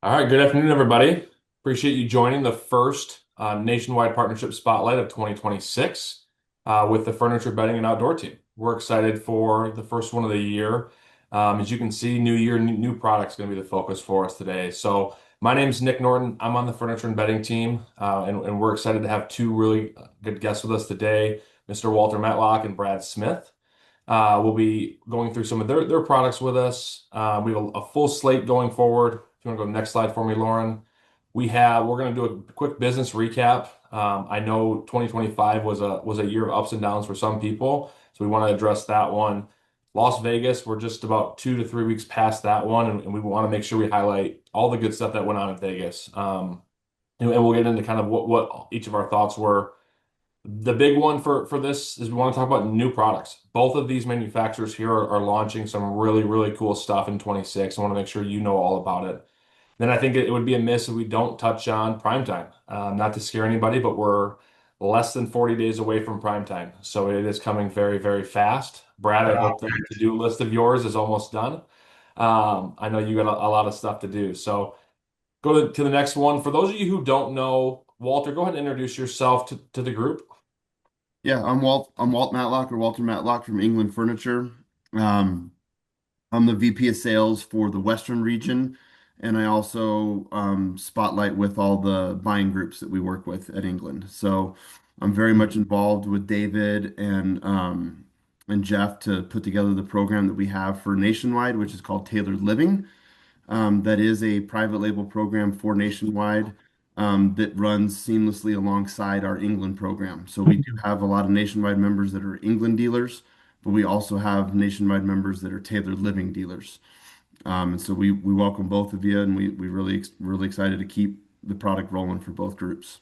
All right, good afternoon, everybody. Appreciate you joining the first nationwide partnership spotlight of 2026 with the Furniture, Bedding, and Outdoor team. We're excited for the first one of the year. As you can see, new year, new products going to be the focus for us today. So, my name is Nick Norton. I'm on the Furniture and Bedding team, and we're excited to have two really good guests with us today, Mr. Walter Matlock and Brad Smith. We'll be going through some of their products with us. We have a full slate going forward. If you want to go to the next slide for me, Lauren. We're going to do a quick business recap. I know 2025 was a year of ups and downs for some people, so we want to address that one. Las Vegas, we're just about 2 to 3 weeks past that one, and we want to make sure we highlight all the good stuff that went on in Vegas. And we'll get into kind of what each of our thoughts were. The big one for this is we want to talk about new products. Both of these manufacturers here are launching some really, really cool stuff in 26. I want to make sure you know all about it. Then I think it would be amiss if we don't touch on PrimeTime. Not to scare anybody, but we're less than 40 days away from PrimeTime. So it is coming very, very fast. Brad, I hope the to-do list of yours is almost done. I know you got a lot of stuff to do. So go to the next one. For those of you who don't know, Walter, go ahead and introduce yourself to the group. Yeah, I'm Walt Matlock or Walter Matlock from England Furniture. Um, I'm the VP of Sales for the Western region, and I also spotlight with all the buying groups that we work with at England. So I'm very much involved with David and Jeff to put together the program that we have for Nationwide, which is called Tailored Living. That is a private label program for Nationwide that runs seamlessly alongside our England program. So we do have a lot of Nationwide members that are England dealers, but we also have Nationwide members that are Tailored Living dealers. And so we welcome both of you, and we really excited to keep the product rolling for both groups.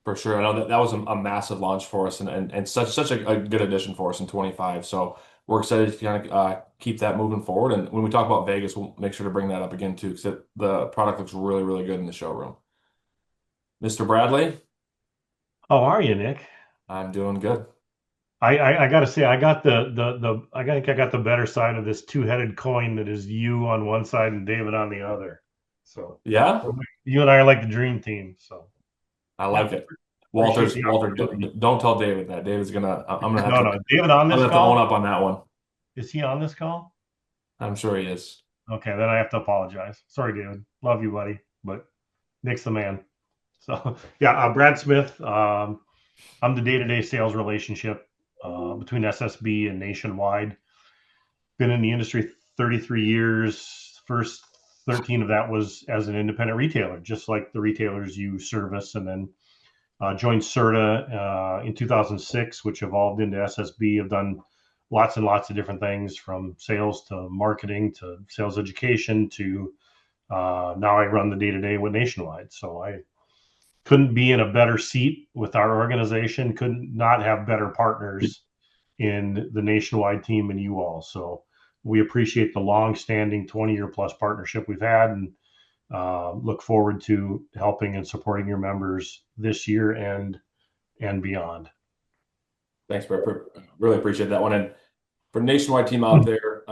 For sure. I know that was a massive launch for us and such a good addition for us in 25. So we're excited to kind of keep that moving forward. And when we talk about Vegas, we'll make sure to bring that up again too, because the product looks really, really good in the showroom. Mr. Bradley, How are you, Nick? I'm doing good. I gotta say I got the I think I got the better side of this two-headed coin that is you on one side and David on the other. So Yeah, you and I are like the dream team. So I yeah, like it. appreciate the Walter, opportunity. don't tell David that. David's gonna, No, no, David on I'm this gonna have to own call? up on that one. Is he on this call? I'm sure he is. Okay, then I have to apologize. Sorry, David. Love you, buddy, but Nick's the man. So yeah, Brad Smith. I'm the day-to-day sales relationship between SSB and Nationwide. Been in the industry 33 years. First 13 of that was as an independent retailer, just like the retailers you service, and then joined Serta in 2006, which evolved into SSB. Have done lots and lots of different things from sales to marketing to sales education to now I run the day to day with Nationwide. So I couldn't be in a better seat with our organization, couldn't not have better partners in the Nationwide team and you all. So we appreciate the long-standing 20-year plus partnership we've had, and look forward to helping and supporting your members this year and beyond. Thanks, Brad. Really appreciate that one. And for Nationwide team out there,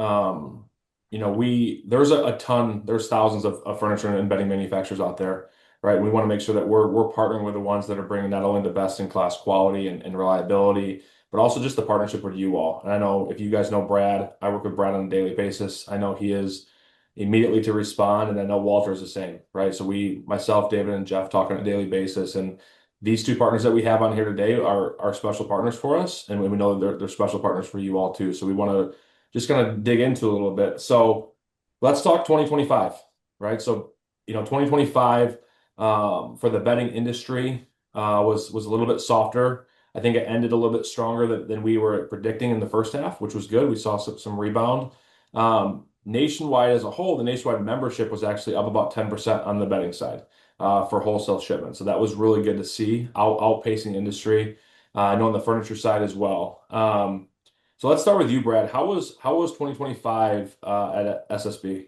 there's a ton, there's thousands of furniture and bedding manufacturers out there, right? We want to make sure that we're partnering with the ones that are bringing not only the best in class quality and reliability, but also just the partnership with you all. And I know if you guys know Brad, I work with Brad on a daily basis. I know he is immediately to respond, and I know Walter is the same, right? So myself, David, and Jeff talk on a daily basis, and these two partners that we have on here today are special partners for us, and we know that they're special partners for you all too. So we want to just kind of dig into a little bit. So let's talk 2025, right? So 2025 for the bedding industry was a little bit softer. I think it ended a little bit stronger than we were predicting in the first half, which was good. We saw some rebound. Nationwide as a whole, the Nationwide membership was actually up about 10% on the bedding side for wholesale shipments. So that was really good to see, outpacing industry. I know on the furniture side as well. So let's start with you, Brad. How was 2025 at SSB?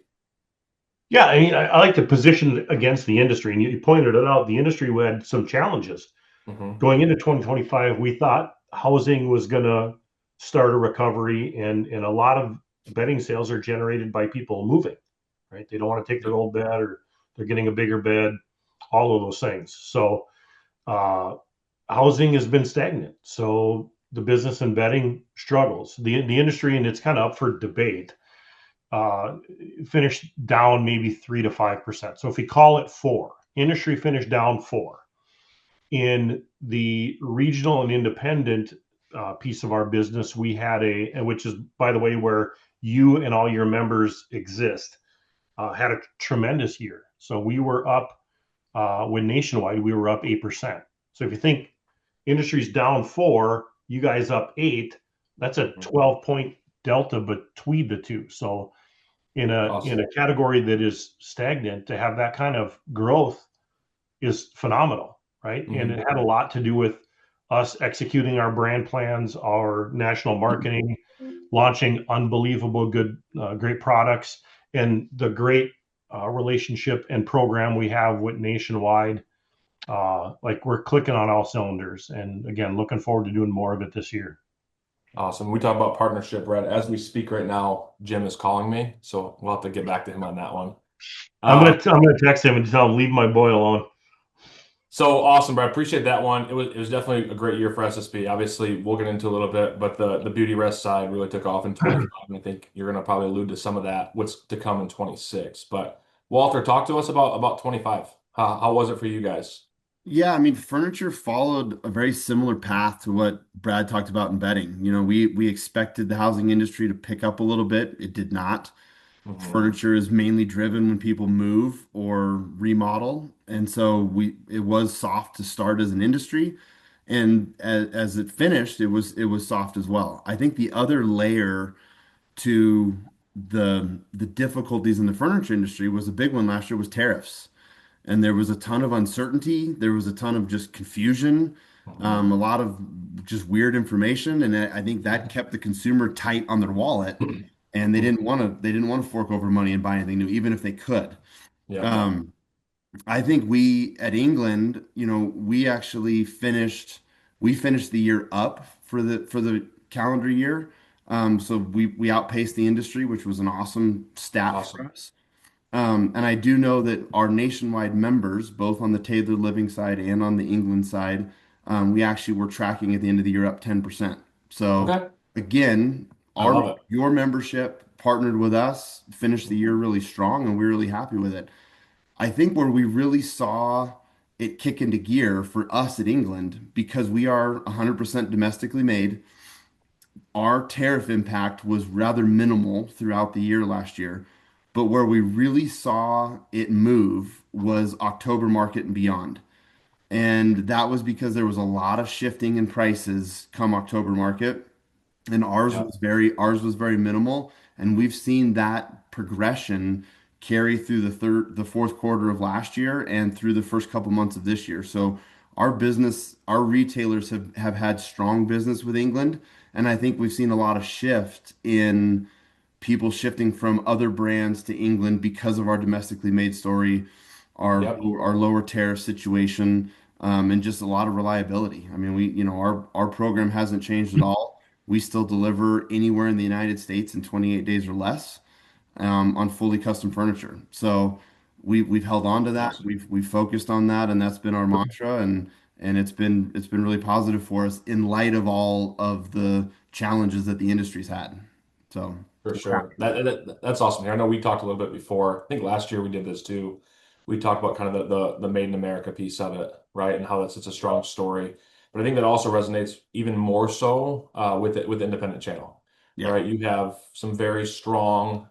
Yeah, I mean, I like to position against the industry, and you pointed it out. The industry had some challenges Hmm. going into 2025. We thought housing was going to start a recovery, and a lot of bedding sales are generated by people moving, right? They don't want to take their old bed or they're getting a bigger bed, all of those things. So uh, housing has been stagnant. So the business and bedding struggles. The industry, and it's kind of up for debate, uh, finished down maybe 3 to 5%. So if we call it four, industry finished down four. In the regional and independent piece of our business, we had which is, by the way, where you and all your members exist, had a tremendous year. So we were up, when nationwide, we were up 8%. So if you think industry's down four, you guys up eight, that's a 12-point delta between the two. So in Awesome. a category that is stagnant, to have that kind of growth is phenomenal, right? And Hmm. it had a lot to do with us executing our brand plans, our national marketing, launching unbelievable great products, and the great relationship and program we have with Nationwide. Like we're clicking on all cylinders, and again, looking forward to doing more of it this year. Awesome. We talk about partnership, Brad. As we speak right now, Jim is calling me, so we'll have to get back to him on that one. Um, I'm gonna text him and tell him leave my boy alone. so awesome, Brad. Appreciate that one. It was definitely a great year for SSB. Obviously, we'll get into a little bit, but the beauty rest side really took off in 25, and I think you're going to probably allude to some of that, what's to come in 26. But Walter, talk to us about 25. How was it for you guys? Yeah, I mean, furniture followed a very similar path to what Brad talked about in bedding. We expected the housing industry to pick up a little bit. It did not. Hmm. Furniture is mainly driven when people move or remodel, and so it was soft to start as an industry, and as it finished, it was soft as well. I think the other layer to the difficulties in the furniture industry was a big one last year was tariffs. And there was a ton of uncertainty. There was a ton of just confusion, Hmm. a lot of just weird information, and I think that kept the consumer tight on their wallet, and they didn't want to fork over money and buy anything new, even if they could. Yep. Um, I think we at England, we finished the year up for the calendar year. So we outpaced the industry, which was an awesome stat for Awesome. us. And I do know that our nationwide members, both on the Tailored Living side and on the England side, we actually were tracking at the end of the year up 10%. So Okay. again, I our love it. your membership partnered with us, finished the year really strong, and we're really happy with it. I think where we really saw it kick into gear for us at England, because we are 100% domestically made, our tariff impact was rather minimal throughout the year last year. But where we really saw it move was October market and beyond. And that was because there was a lot of shifting in prices come October market, and Yep. ours was very minimal, and we've seen that progression carry through the fourth quarter of last year and through the first couple months of this year. So our retailers have had strong business with England, and I think we've seen a lot of shift in people shifting from other brands to England because of our domestically made story, our Yep. our lower tariff situation, and just a lot of reliability. I mean, our program hasn't changed at all. We still deliver anywhere in the United States in 28 days or less, on fully custom furniture. So we've held on to that. Awesome. We've focused on that, and that's been our mantra, and it's been really positive for us in light of all of the challenges that the industry's had. So For we're happy sure. with it. That's awesome. I know we talked a little bit before. I think last year we did this too. We talked about kind of the Made in America piece of it, right? And how that's such a strong story. But I think that also resonates even more so with the independent channel, Yeah. right? You have some very strong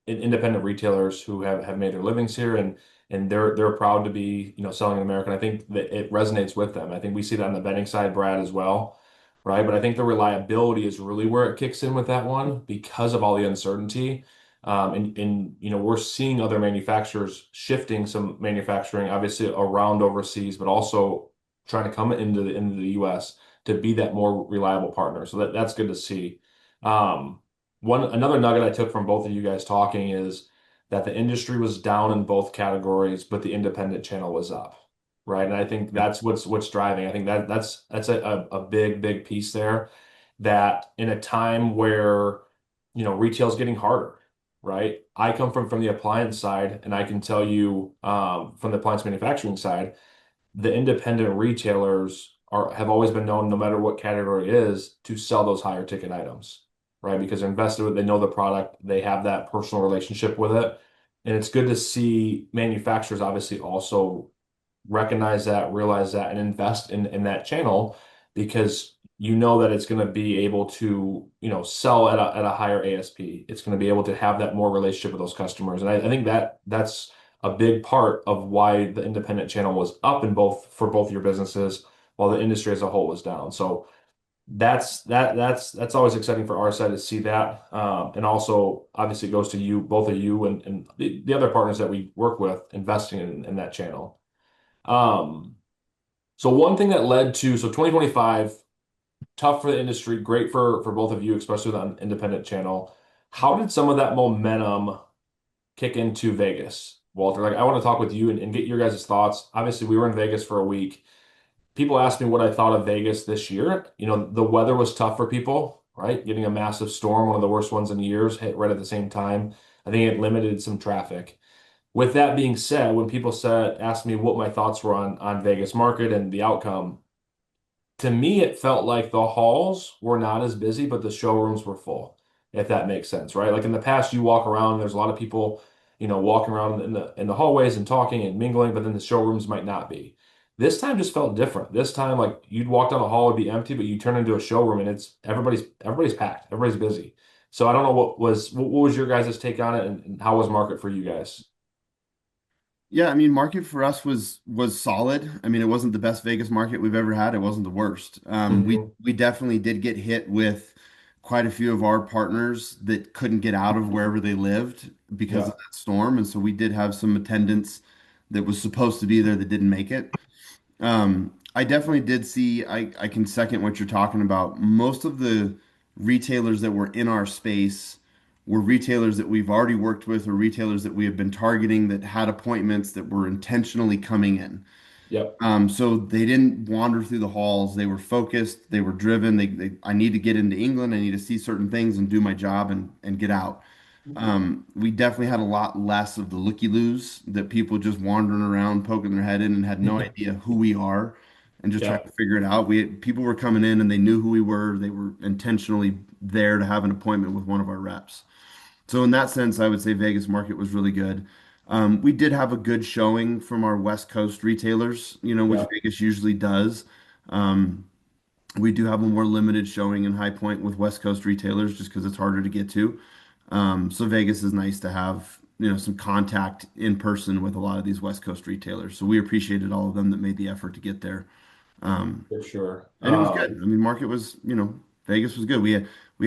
independent retailers who have made their livings here and they're proud to be, selling in America. And I think that it resonates with them. I think we see that on the betting side, Brad, as well, right? But I think the reliability is really where it kicks in with that one because of all the uncertainty. And we're seeing other manufacturers shifting some manufacturing, obviously around overseas, but also trying to come into the US to be that more reliable partner. So that's good to see. Um, another nugget I took from both of you guys talking is that the industry was down in both categories, but the independent channel was up, right? And I think Yep. that's what's driving. I think that's a big piece there. That in a time where retail's getting harder, right? I come from the appliance side, and I can tell you from the appliance manufacturing side, the independent retailers have always been known, no matter what category it is, to sell those higher ticket items, right? Because they're invested with, they know the product, they have that personal relationship with it. And it's good to see manufacturers obviously also recognize that, realize that, and invest in that channel because you know that it's going to be able to, sell at a higher ASP. It's going to be able to have that more relationship with those customers. And I think that's a big part of why the independent channel was up in for both your businesses while the industry as a whole was down. So that's always exciting for our side to see that. And also obviously it goes to you, both of you and the other partners that we work with investing in that channel. Um, so one thing that led to, so 2025, tough for the industry, great for both of you, especially on the independent channel. How did some of that momentum kick into Vegas, Walter? Like, I want to talk with you and get your guys' thoughts. Obviously, we were in Vegas for a week. People asked me what I thought of Vegas this year. The weather was tough for people, right? Getting a massive storm, one of the worst ones in years, hit right at the same time. I think it limited some traffic. With that being said, when people asked me what my thoughts were on Vegas market and the outcome, to me, it felt like the halls were not as busy, but the showrooms were full, if that makes sense, right? Like in the past, you walk around, there's a lot of people, walking around in the hallways and talking and mingling, but then the showrooms might not be. This time just felt different. This time, like you'd walk down the hall, it'd be empty, but you turn into a showroom and it's everybody's packed, everybody's busy. So I don't know what was your guys' take on it and how was market for you guys? Yeah, I mean, market for us was solid. I mean, it wasn't the best Vegas market we've ever had. It wasn't the worst. Hmm. We definitely did get hit with quite a few of our partners that couldn't get out of wherever they lived because of Yeah. that storm, and so we did have some attendance that was supposed to be there that didn't make it. I definitely did see, I can second what you're talking about. Most of the retailers that were in our space were retailers that we've already worked with or retailers that we have been targeting that had appointments that were intentionally coming in. Yep. So they didn't wander through the halls. They were focused. They were driven. I need to get into England. I need to see certain things and do my job and get out. We definitely had a lot less of the looky-loos that people just wandering around, poking their head in and had no idea who we are and just trying Yep. to figure it out. People were coming in and they knew who we were. They were intentionally there to have an appointment with one of our reps. So in that sense, I would say Vegas market was really good. We did have a good showing from our West Coast retailers, which Yep. Vegas usually does. Um, we do have a more limited showing in High Point with West Coast retailers just because it's harder to get to. So Vegas is nice to have, some contact in person with a lot of these West Coast retailers. So we appreciated all of them that made the effort to get there. Um, For sure. and it was good. I mean, market was, Vegas was good. We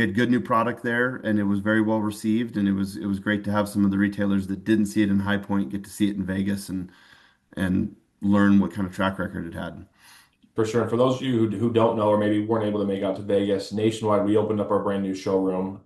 had good new product there, and it was very well received. And it was great to have some of the retailers that didn't see it in High Point get to see it in Vegas and learn what kind of track record it had. For sure. And for those of you who don't know or maybe weren't able to make out to Vegas, nationwide, we opened up our brand new showroom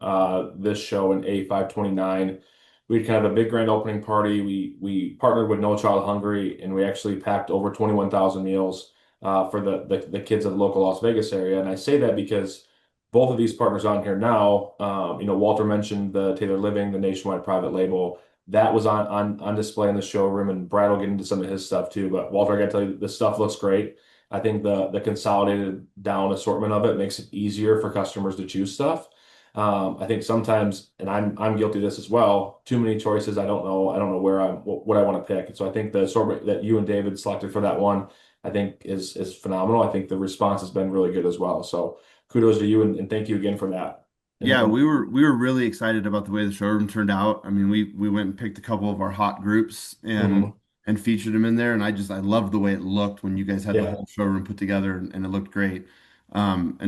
this show in A529. We had kind of a big grand opening party. We partnered with No Child Hungry and we actually packed over 21,000 meals for the kids of the local Las Vegas area. And I say that because both of these partners on here now, Walter mentioned the Taylor Living, the nationwide private label. That was on display in the showroom, and Brad will get into some of his stuff too. But Walter, I got to tell you, the stuff looks great. I think the consolidated down assortment of it makes it easier for customers to choose stuff. I think sometimes, and I'm guilty of this as well, too many choices. I don't know what I want to pick. And so I think the assortment that you and David selected for that one, I think is phenomenal. I think the response has been really good as well. So kudos to you and thank you again for that. Yeah, And we were really excited about the way the showroom turned out. I mean, we went and picked a couple of our hot groups and mhm. and featured them in there, and I loved the way it looked when you guys had the Yeah, whole showroom put together, and it looked great. And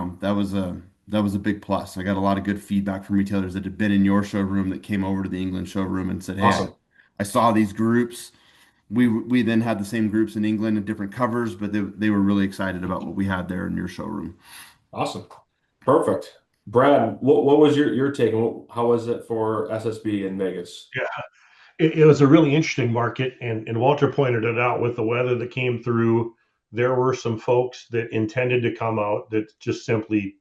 that was a big plus. I got a lot of good feedback from retailers that had been in your showroom that came over to the England showroom and said, "Hey, I, awesome. I saw these groups." We then had the same groups in England and different covers, but they were really excited about what we had there in your showroom. Awesome. Perfect. Brad, what was your take and how was it for SSB in Vegas? Yeah, it was a really interesting market, and Walter pointed it out with the weather that came through. There were some folks that intended to come out that just simply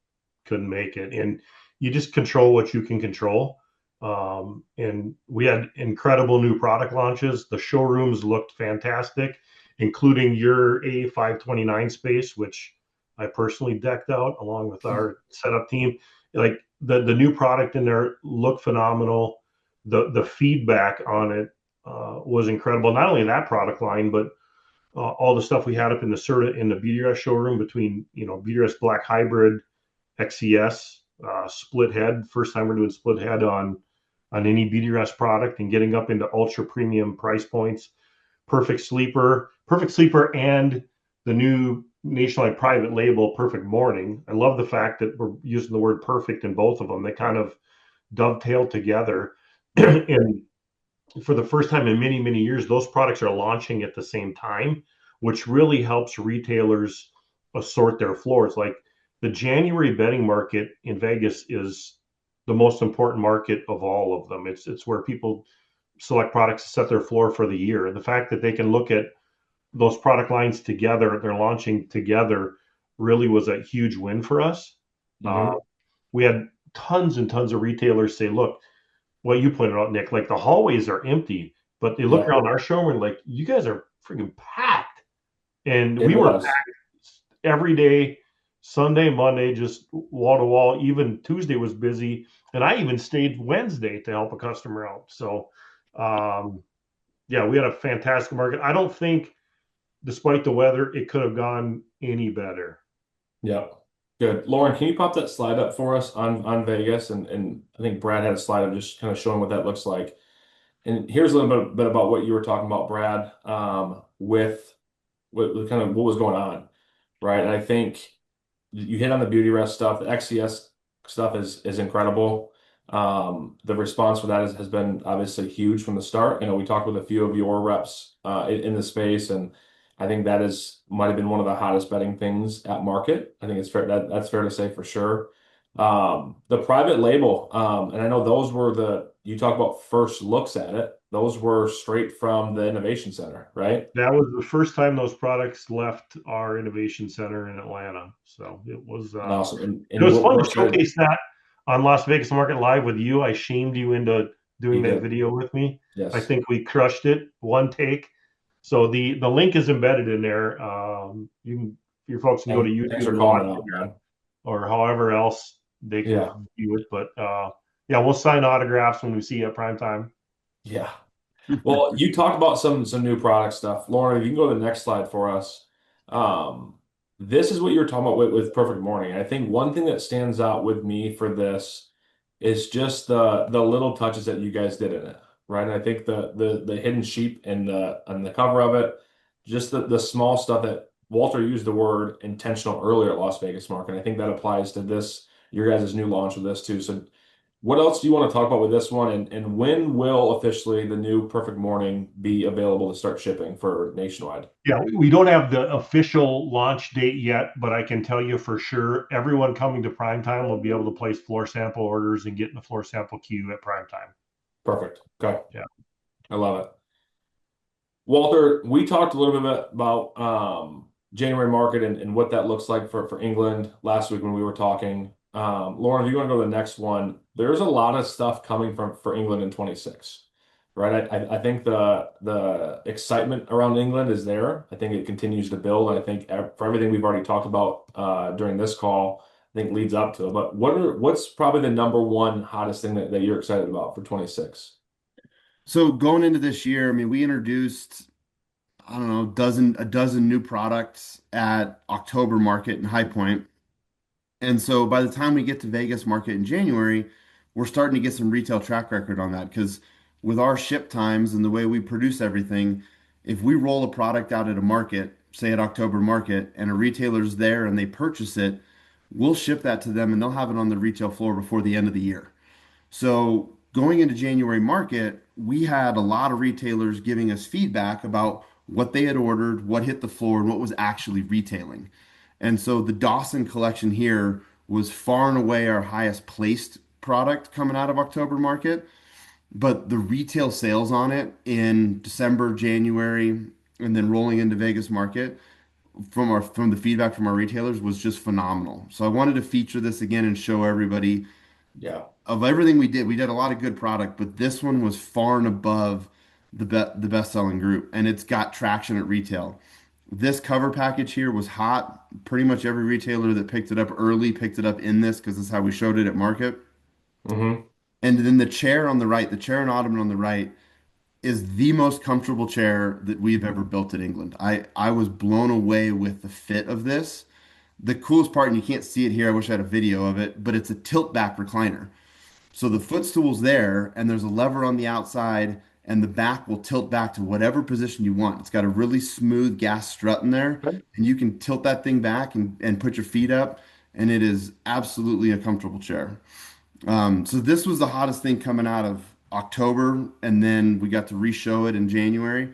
couldn't make it, and you just control what you can control. And we had incredible new product launches. The showrooms looked fantastic, including your A529 space, which I personally decked out along with our setup team. Like the new product in there looked phenomenal. The feedback on it was incredible. Not only that product line, but all the stuff we had up in the Serta in the BDRS showroom between BDRS Black Hybrid, XCS, split head. First time we're doing split head on any BDRS product and getting up into ultra premium price points. Perfect sleeper, and the new nationwide private label Perfect Morning. I love the fact that we're using the word perfect in both of them. They kind of dovetail together. Yep. And for the first time in many, many years, those products are launching at the same time, which really helps retailers assort their floors. Like the January bedding market in Vegas is the most important market of all of them. It's where people select products to set their floor for the year. And the fact that they can look at those product lines together, they're launching together, really was a huge win for us. Uh, Hmm. we had tons and tons of retailers say, look, what you pointed out, Nick, like the hallways are empty, but they look Yep. around our showroom and like, you guys are freaking packed. And It we were was. packed every day, Sunday, Monday, just wall to wall. Even Tuesday was busy. And I even stayed Wednesday to help a customer out. So, um, yeah, we had a fantastic market. I don't think, despite the weather, it could have gone any better. Yep. Good. Lauren, can you pop that slide up for us on Vegas? And I think Brad had a slide of just kind of showing what that looks like. And here's a little bit about what you were talking about, Brad, with kind of what was going on, right? And I think you hit on the beauty rest stuff. The XCS stuff is incredible. The response for that has been obviously huge from the start. You know, we talked with a few of your reps in the space, and I think that is might have been one of the hottest betting things at market. I think it's fair that's fair to say for sure. The private label, and I know those were the you talk about first looks at it. Those were straight from the innovation center, right? That was the first time those products left our innovation center in Atlanta. So And awesome. it And was fun we're to excited. showcase that on Las Vegas Market Live with you. I shamed you into doing You that did. video with me. I Yes. think we crushed it one take. So the link is embedded in there. Your folks can go to Thanks YouTube for and calling watch it it out, man. or however else they can Yeah. view it. But yeah, we'll sign autographs when we see you at prime time. Yeah. Well, you talked about some new product stuff. Lauren, if you can go to the next slide for us. Um, this is what you were talking about with Perfect Morning. I think one thing that stands out with me for this is just the little touches that you guys did in it, right? And I think the hidden sheep and the cover of it, just the small stuff that Walter used the word intentional earlier at Las Vegas Market. I think that applies to this, your guys' new launch with this too. So what else do you want to talk about with this one? And when will officially the new Perfect Morning be available to start shipping for nationwide? Yeah, we don't have the official launch date yet, but I can tell you for sure everyone coming to prime time will be able to place floor sample orders and get in the floor sample queue at prime time. Perfect. Okay. Yeah. I love it. Walter, we talked a little bit about January market and what that looks like for England last week when we were talking. Lauren, if you want to go to the next one, there's a lot of stuff coming from for England in 26, right? I think the excitement around England is there. I think it continues to build. I think for everything we've already talked about during this call, I think leads up to it. But what's probably the number one hottest thing that you're excited about for 26? So going into this year, I mean, we introduced, I don't know, a dozen new products at October Market in High Point. And so by the time we get to Vegas Market in January, we're starting to get some retail track record on that because with our ship times and the way we produce everything, if we roll a product out at a market, say at October Market, and a retailer's there and they purchase it, we'll ship that to them and they'll have it on the retail floor before the end of the year. So going into January market, we had a lot of retailers giving us feedback about what they had ordered, what hit the floor, and what was actually retailing. And so the Dawson collection here was far and away our highest placed product coming out of October market. But the retail sales on it in December, January, and then rolling into Vegas market from the feedback from our retailers was just phenomenal. So I wanted to feature this again and show everybody Yeah. Of everything we did a lot of good product, but this one was far and above the best-selling group, and it's got traction at retail. This cover package here was hot. Pretty much every retailer that picked it up early picked it up in this because this is how we showed it at market. Hmm. And then the chair on the right, the chair and ottoman on the right, is the most comfortable chair that we've ever built in England. I was blown away with the fit of this. The coolest part, and you can't see it here, I wish I had a video of it, but it's a tilt back recliner. So the footstool's there, and there's a lever on the outside, and the back will tilt back to whatever position you want. It's got a really smooth gas strut in there, and you can tilt that thing back and put your feet up, and it is absolutely a comfortable chair. So this was the hottest thing coming out of October, and then we got to re-show it in January.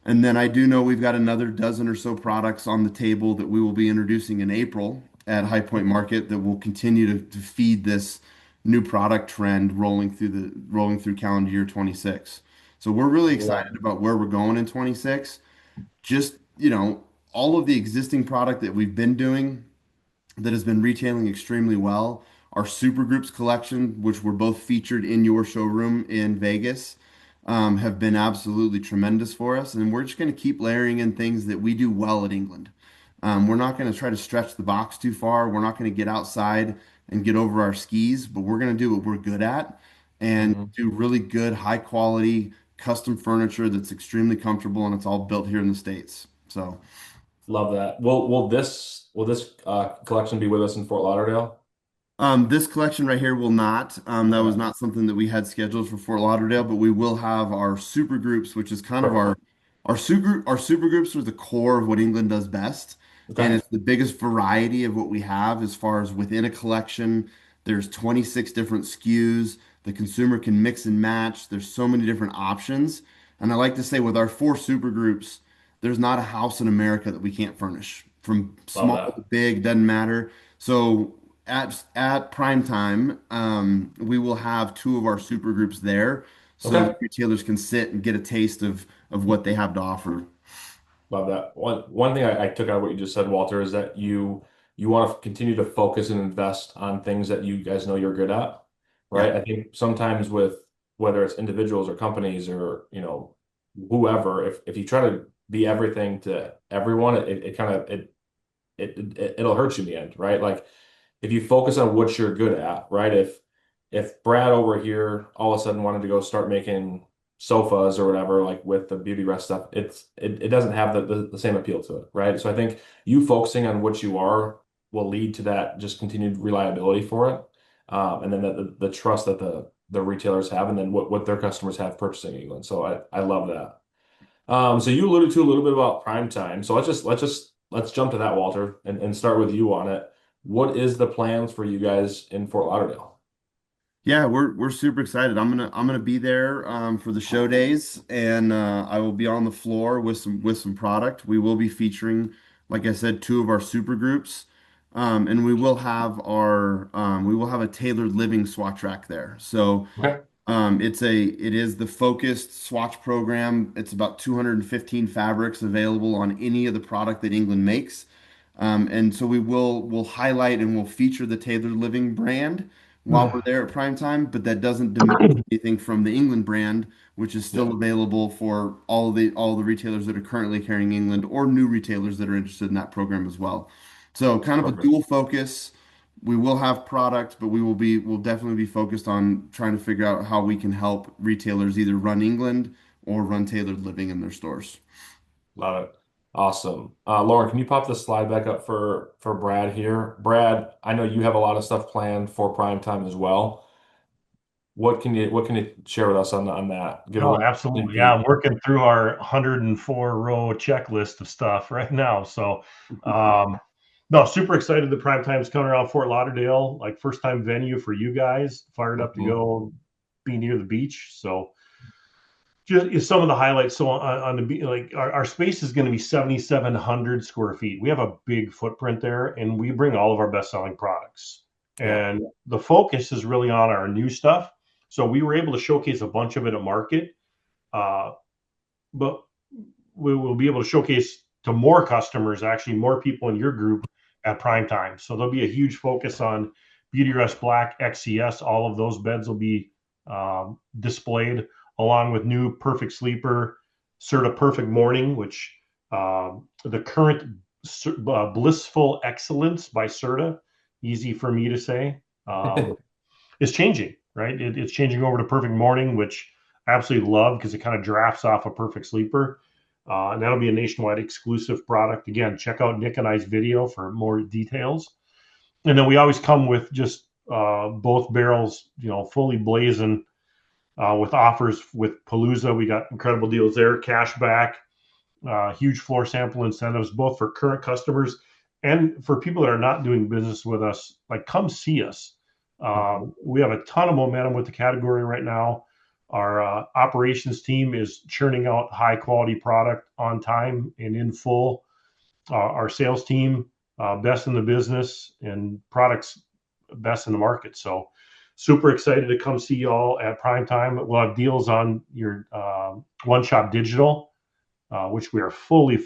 And then I do know we've got another dozen or so products on the table that we will be introducing in April at High Point Market that will continue to feed this new product trend rolling through calendar year 26. So we're really excited Love it. about where we're going in 26. Just, all of the existing product that we've been doing that has been retailing extremely well. Our Super Groups collection, which were both featured in your showroom in Vegas, have been absolutely tremendous for us. And we're just going to keep layering in things that we do well at England. We're not going to try to stretch the box too far. We're not going to get outside and get over our skis, but we're going to do what we're good at and Hmm. do really good, high quality, custom furniture that's extremely comfortable and it's all built here in the States. So. Love that. Will this collection be with us in Fort Lauderdale? This collection right here will not. That was Okay. not something that we had scheduled for Fort Lauderdale, but we will have our super groups, which is kind of Perfect. our super groups are the core of what England does best, and Okay. it's the biggest variety of what we have as far as within a collection. There's 26 different SKUs. The consumer can mix and match. There's so many different options, and I like to say with our four super groups, there's not a house in America that we can't furnish. From Love small to that. big, doesn't matter. So at PrimeTime, we will have two of our super groups there, so Okay. that retailers can sit and get a taste of what they have to offer. Love that. One thing I took out of what you just said, Walter, is that you want to continue to focus and invest on things that you guys know you're good at, Yeah, right? I think sometimes with whether it's individuals or companies or whoever, if you try to be everything to everyone, it kind of it'll hurt you in the end, right? Like if you focus on what you're good at, right? If Brad over here all of a sudden wanted to go start making sofas or whatever, like with the beauty rest stuff, it doesn't have the same appeal to it, right? So I think you focusing on what you are will lead to that just continued reliability for it, and then the trust that the retailers have, and then what their customers have purchasing England. So I love that. So you alluded to a little bit about prime time. So let's jump to that, Walter, and start with you on it. What is the plans for you guys in Fort Lauderdale? yeah, we're super excited. I'm gonna be there for the show days, and I will be on the floor with some product. We will be featuring, like I said, two of our super groups, and we will have a tailored living swatch rack there. So. Okay. It is the focused swatch program. It's about 215 fabrics available on any of the product that England makes. And so we'll highlight and we'll feature the Tailored Living brand while we're there at prime time, but that doesn't diminish anything from the England brand, which is still Yeah, available for all the retailers that are currently carrying England or new retailers that are interested in that program as well. So kind of a perfect. dual focus. We will have product, but we'll definitely be focused on trying to figure out how we can help retailers either run England or run Tailored Living in their stores. Love it. Awesome. Lauren, can you pop the slide back up for Brad here? Brad, I know you have a lot of stuff planned for prime time as well. What can you share with us on that? Give a Oh, little sneak absolutely. Yeah, I'm peek. working through our 104 row checklist of stuff right now. So, um, no, super excited. The prime time's coming around Fort Lauderdale, like first time venue for you guys. Fired up to Mhm. go be near the beach. So, just some of the highlights. So on the beach, like our space is going to be 7,700 square feet. We have a big footprint there, and we bring all of our best selling products. Yeah. And the focus is really on our new stuff. So we were able to showcase a bunch of it at market, uh, but we will be able to showcase to more customers, actually more people in your group at prime time. So there'll be a huge focus on Beautyrest Black XCS. All of those beds will be displayed along with new Perfect Sleeper, Serta Perfect Morning, which the current Blissful Excellence by Serta, easy for me to say, is changing, right? It's changing over to Perfect Morning, which I absolutely love because it kind of drafts off a Perfect Sleeper. And that'll be a nationwide exclusive product. Again, check out Nick and I's video for more details. And then we always come with just both barrels, fully blazing with offers with Palooza. We got incredible deals there, cash back, huge floor sample incentives, both for current customers and for people that are not doing business with us. Like, come see us. We have a ton of momentum with the category right now. Our operations team is churning out high quality product on time and in full. Our sales team, best in the business, and products best in the market. So super excited to come see y'all at PrimeTime. We'll have deals on your One Shop Digital, which we are fully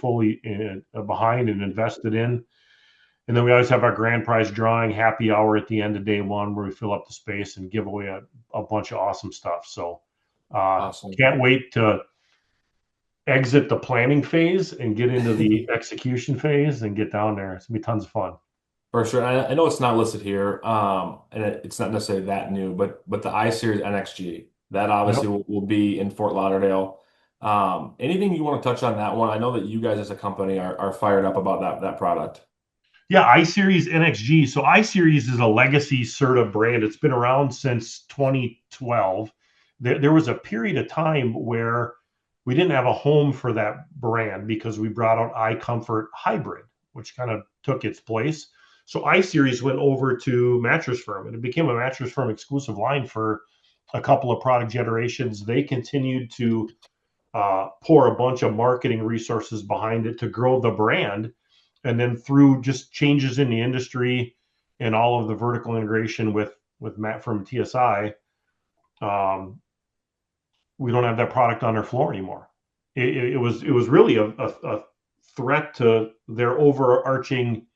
behind and invested in. And then we always have our grand prize drawing happy hour at the end of day one, where we fill up the space and give away a bunch of awesome stuff. So Awesome. can't wait to exit the planning phase and get into the execution phase and get down there. It's gonna be tons of fun. For sure. I know it's not listed here, and it's not necessarily that new, but the I Series NXG, that obviously Yep. will be in Fort Lauderdale. Anything you want to touch on that one? I know that you guys as a company are fired up about that product. Yeah, I Series NXG. So I Series is a legacy Serta brand. It's been around since 2012. There was a period of time where we didn't have a home for that brand because we brought out iComfort Hybrid, which kind of took its place. So I Series went over to Mattress Firm, and it became a Mattress Firm exclusive line for a couple of product generations. They continued to pour a bunch of marketing resources behind it to grow the brand. And then through just changes in the industry and all of the vertical integration with Matt from TSI, um, we don't have that product on their floor anymore. It was really a threat to their overarching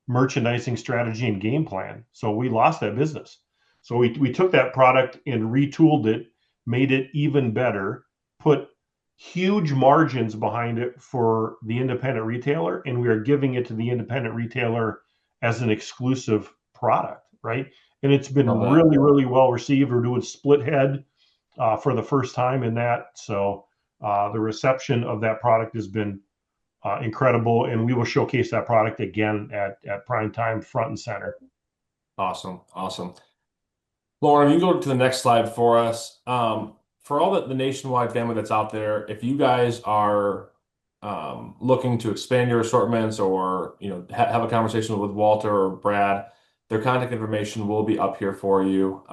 merchandising strategy and game plan. So we lost that business. So we took that product and retooled it, made it even better, put huge margins behind it for the independent retailer, and we are giving it to the independent retailer as an exclusive product, right? And it's been Love that. really well received. We're doing split head for the first time in that. So the reception of that product has been incredible, and we will showcase that product again at prime time, front and center. Awesome. Awesome. Lauren, if you go to the next slide for us, for all the nationwide family that's out there, if you guys are looking to expand your assortments or have a conversation with Walter or Brad, their contact information will be up here for you.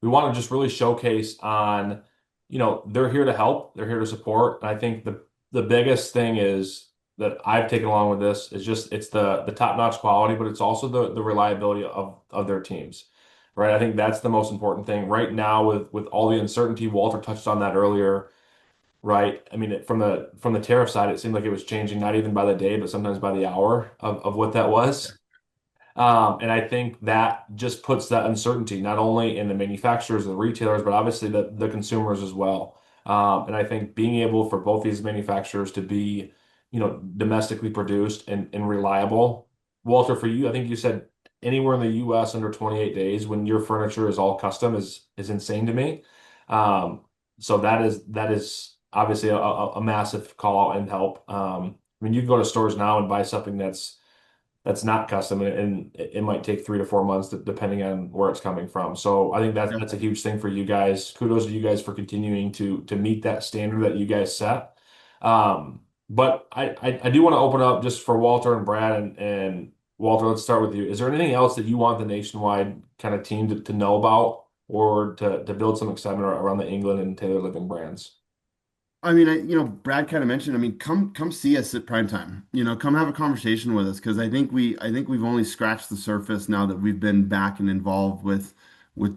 We want to just really showcase on, they're here to help, they're here to support. And I think the biggest thing is that I've taken along with this is just it's the top-notch quality, but it's also the reliability of their teams. Right. I think that's the most important thing right now with all the uncertainty. Walter touched on that earlier. Right. I mean, from the tariff side, it seemed like it was changing not even by the day, but sometimes by the hour of what that was. And I think that just puts that uncertainty not only in the manufacturers and the retailers, but obviously the consumers as well. And I think being able for both these manufacturers to be, domestically produced and reliable. Walter, for you, I think you said anywhere in the US under 28 days when your furniture is all custom is insane to me. So that is obviously a massive call out and help. I mean, you can go to stores now and buy something that's not custom, and it might take 3 to 4 months depending on where it's coming from. So I think Yeah. that's a huge thing for you guys. Kudos to you guys for continuing to meet that standard that you guys set. But I do want to open up just for Walter and Brad and Walter, let's start with you. Is there anything else that you want the nationwide kind of team to know about or to build some excitement around the England and Taylor Living brands? I mean, Brad kind of mentioned, I mean, come see us at prime time. Come have a conversation with us because I think we've only scratched the surface now that we've been back and involved with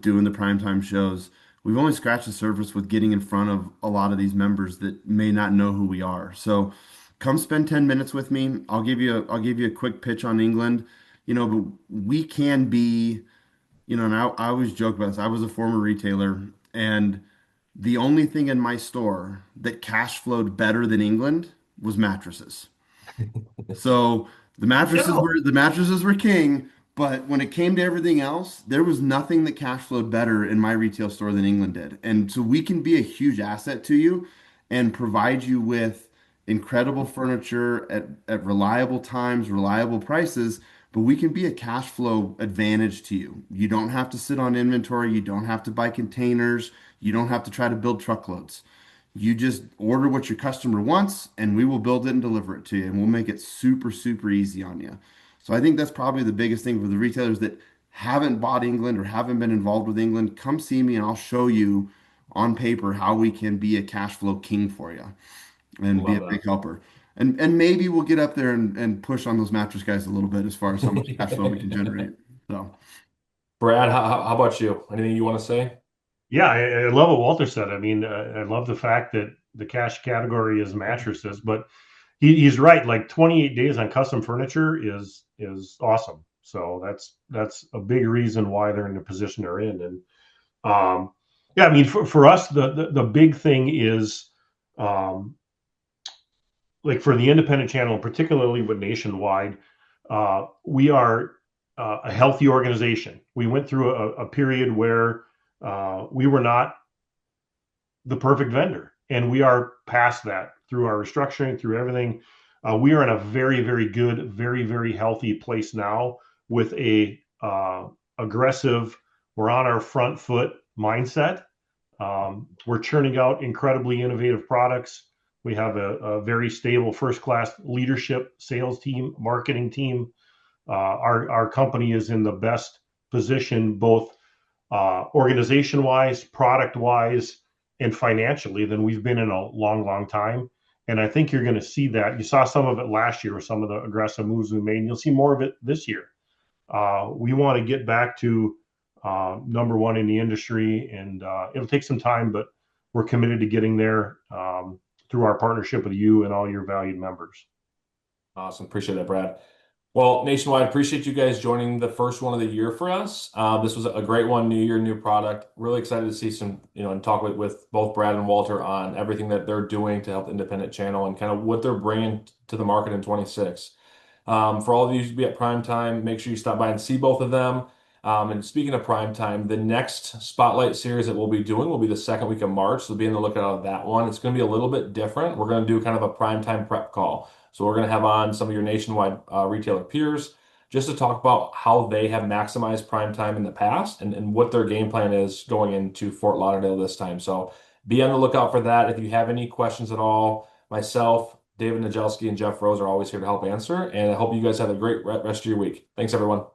doing the prime time shows. We've only scratched the surface with getting in front of a lot of these members that may not know who we are. So come spend 10 minutes with me. I'll give you a quick pitch on England. But we can be And I always joke about this. I was a former retailer, and the only thing in my store that cash flowed better than England was mattresses. So Yeah. the mattresses were king, but when it came to everything else, there was nothing that cash flowed better in my retail store than England did. And so we can be a huge asset to you and provide you with incredible furniture at reliable times, reliable prices, but we can be a cash flow advantage to you. You don't have to sit on inventory, you don't have to buy containers, you don't have to try to build truckloads. You just order what your customer wants, and we will build it and deliver it to you, and we'll make it super, super easy on you. So I think that's probably the biggest thing for the retailers that haven't bought England or haven't been involved with England. Come see me, and I'll show you on paper how we can be a cash flow king for you and be a Love big helper. And maybe we'll get up there and push on those mattress guys a little bit as far as how much cash flow we can that. generate. So Brad, how about you? Anything you want to say? Yeah, I love what Walter said. I mean, I love the fact that the cash category is mattresses, but he's right. Like 28 days on custom furniture is awesome. So that's a big reason why they're in the position they're in. And yeah, I mean, for us, the big thing is um, like for the independent channel, particularly with Nationwide, we are a healthy organization. We went through a period where we were not the perfect vendor. And we are past that through our restructuring, through everything. We are in a very, very good, very, very healthy place now with a aggressive, we're on our front foot mindset. We're churning out incredibly innovative products. We have a very stable, first class leadership, sales team, marketing team. Our company is in the best position, both organization wise, product wise, and financially than we've been in a long, long time. And I think you're going to see that. You saw some of it last year with some of the aggressive moves we made, and you'll see more of it this year. We want to get back to number one in the industry, and it'll take some time, but we're committed to getting there through our partnership with you and all your valued members. Awesome. Appreciate that, Brad. Well, Nationwide, appreciate you guys joining the first one of the year for us. This was a great one, new year, new product. Really excited to see some, and talk with both Brad and Walter on everything that they're doing to help the independent channel and kind of what they're bringing to the market in 26. For all of you to be at Prime Time, make sure you stop by and see both of them. And speaking of Prime Time, the next Spotlight series that we'll be doing will be the second week of March. So be on the lookout of that one. It's going to be a little bit different. We're going to do kind of a Prime Time prep call. So we're going to have on some of your nationwide retailer peers just to talk about how they have maximized Prime Time in the past and what their game plan is going into Fort Lauderdale this time. So be on the lookout for that. If you have any questions at all, myself, David Najelski, and Jeff Rose are always here to help answer. And I hope you guys have a great rest of your week. Thanks, everyone.